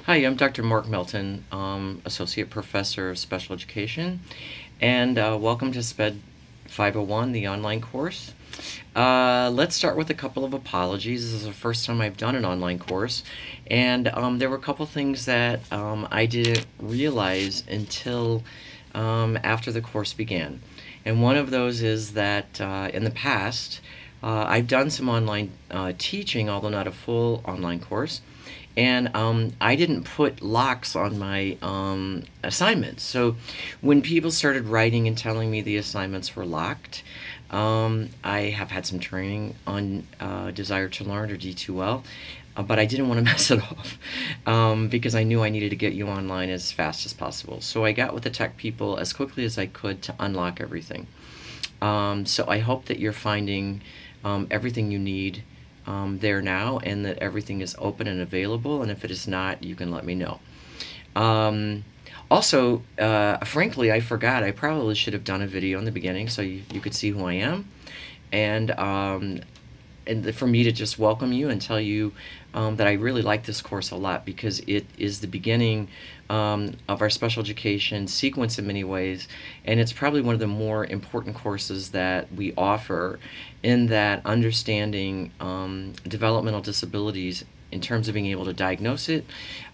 Hi, I'm Dr. Mark Melton, Associate Professor of Special Education, and welcome to SPED 501, the online course. Let's start with a couple of apologies. This is the first time I've done an online course, and there were a couple things that I didn't realize until after the course began. And one of those is that in the past, I've done some online teaching, although not a full online course. And I didn't put locks on my assignments. So when people started writing and telling me the assignments were locked, I have had some training on Desire to Learn, or D2L, but I didn't want to mess it up because I knew I needed to get you online as fast as possible. So I got with the tech people as quickly as I could to unlock everything. So I hope that you're finding everything you need there now, and that everything is open and available, and if it is not, you can let me know. Also, frankly, I forgot. I probably should have done a video in the beginning so you could see who I am, and for me to just welcome you and tell you that I really like this course a lot, because it is the beginning of our special education sequence in many ways, and it's probably one of the more important courses that we offer, in that understanding developmental disabilities in terms of being able to diagnose it,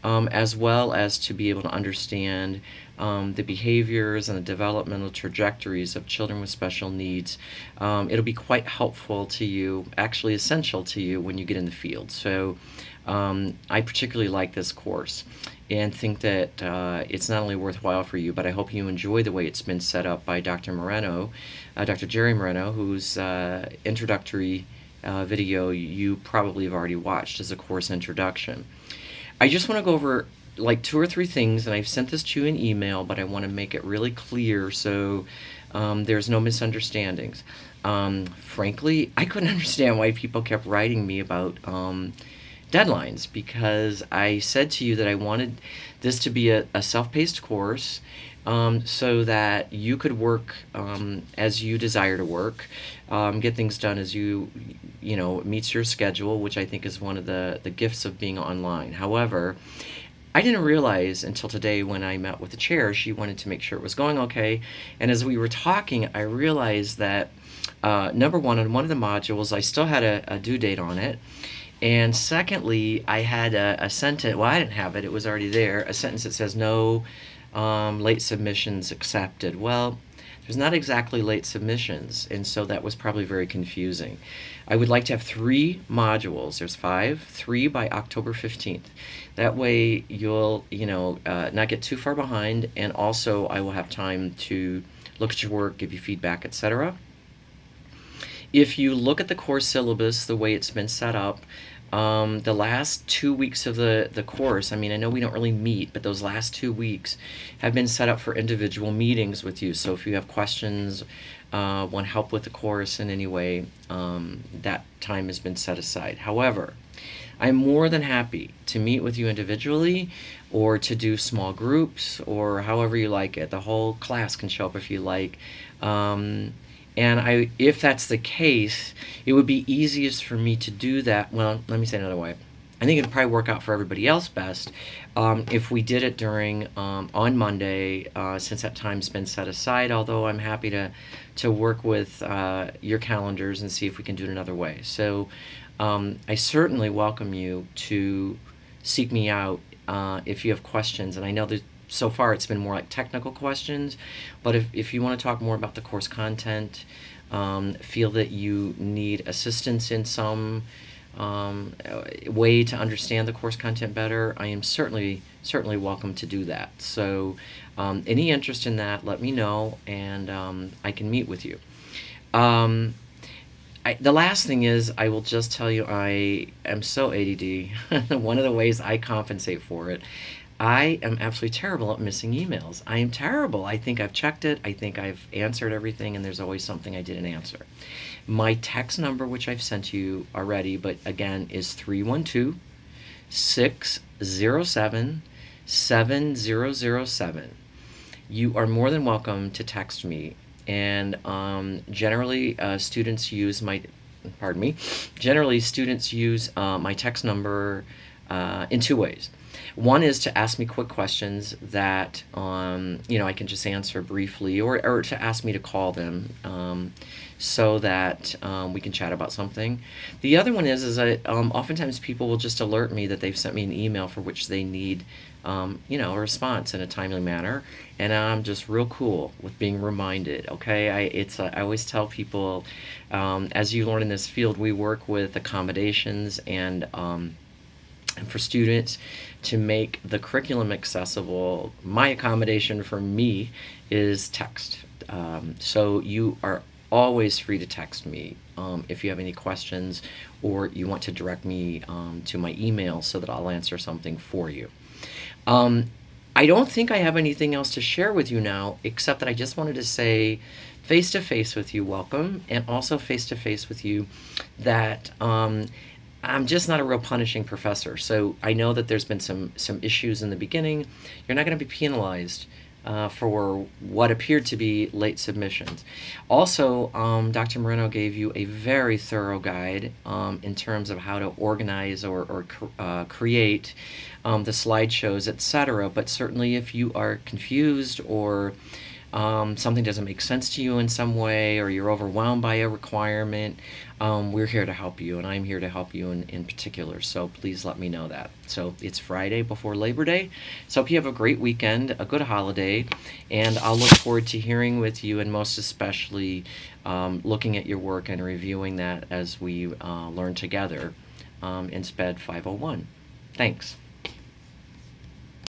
as well as to be able to understand the behaviors and the developmental trajectories of children with special needs. It'll be quite helpful to you, actually essential to you, when you get in the field. So I particularly like this course and think that it's not only worthwhile for you, but I hope you enjoy the way it's been set up by Dr. Moreno, Dr. Jerry Moreno, whose introductory video you probably have already watched as a course introduction. I just want to go over like 2 or 3 things, and I've sent this to you in email, but I want to make it really clear so there's no misunderstandings. Frankly, I couldn't understand why people kept writing me about deadlines, because I said to you that I wanted this to be a self-paced course, so that you could work as you desire to work, get things done as you know, meets your schedule, which I think is one of the gifts of being online. However, I didn't realize until today, when I met with the chair, she wanted to make sure it was going okay, and as we were talking, I realized that number one, on one of the modules, I still had a due date on it. And secondly, I had a sentence, well, I didn't have it, it was already there, a sentence that says no late submissions accepted. Well, there's not exactly late submissions, and so that was probably very confusing. I would like to have 3 modules. There's 5, 3 by October 15th. That way you'll, not get too far behind, and also I will have time to look at your work, give you feedback, etc. If you look at the course syllabus, the way it's been set up, the last 2 weeks of the course, I mean, I know we don't really meet, but those last 2 weeks have been set up for individual meetings with you. So if you have questions, want help with the course in any way, that time has been set aside. However, I'm more than happy to meet with you individually, or to do small groups, or however you like it. The whole class can show up if you like. And if that's the case, it would be easiest for me to do that. Well, let me say it another way. I think it'd probably work out for everybody else best if we did it during on Monday, since that time's been set aside. Although I'm happy to work with your calendars and see if we can do it another way. So I certainly welcome you to seek me out if you have questions. And I know that so far it's been more like technical questions, but if you want to talk more about the course content, feel that you need assistance in some way to understand the course content better, I am certainly welcome to do that. So any interest in that, let me know, and I can meet with you. The last thing is, I will just tell you, I am so ADD. One of the ways I compensate for it, I am absolutely terrible at missing emails. I am terrible. I think I've checked it. I think I've answered everything, and there's always something I didn't answer. My text number, which I've sent you already, but again, is 312-607-7007. You are more than welcome to text me, and generally students use my text number in two ways. One is to ask me quick questions that I can just answer briefly, or to ask me to call them so that we can chat about something. The other one is that oftentimes people will just alert me that they've sent me an email for which they need a response in a timely manner, and I'm just real cool with being reminded. Okay, I always tell people, as you learn in this field, we work with accommodations and for students to make the curriculum accessible. My accommodation for me is text. So you are always free to text me if you have any questions, or you want to direct me to my email so that I'll answer something for you. I don't think I have anything else to share with you now, except that I just wanted to say face-to-face with you, welcome, and also face-to-face with you that I'm just not a real punishing professor. So I know that there's been some issues in the beginning. You're not going to be penalized for what appeared to be late submissions. Also, Dr. Moreno gave you a very thorough guide in terms of how to organize or create the slideshows, etc. But certainly if you are confused, or something doesn't make sense to you in some way, or you're overwhelmed by a requirement, we're here to help you, and I'm here to help you in particular, so please let me know that. So it's Friday before Labor Day, so hope you have a great weekend, a good holiday, and I'll look forward to hearing with you, and most especially looking at your work and reviewing that as we learn together in SPED 501. Thanks.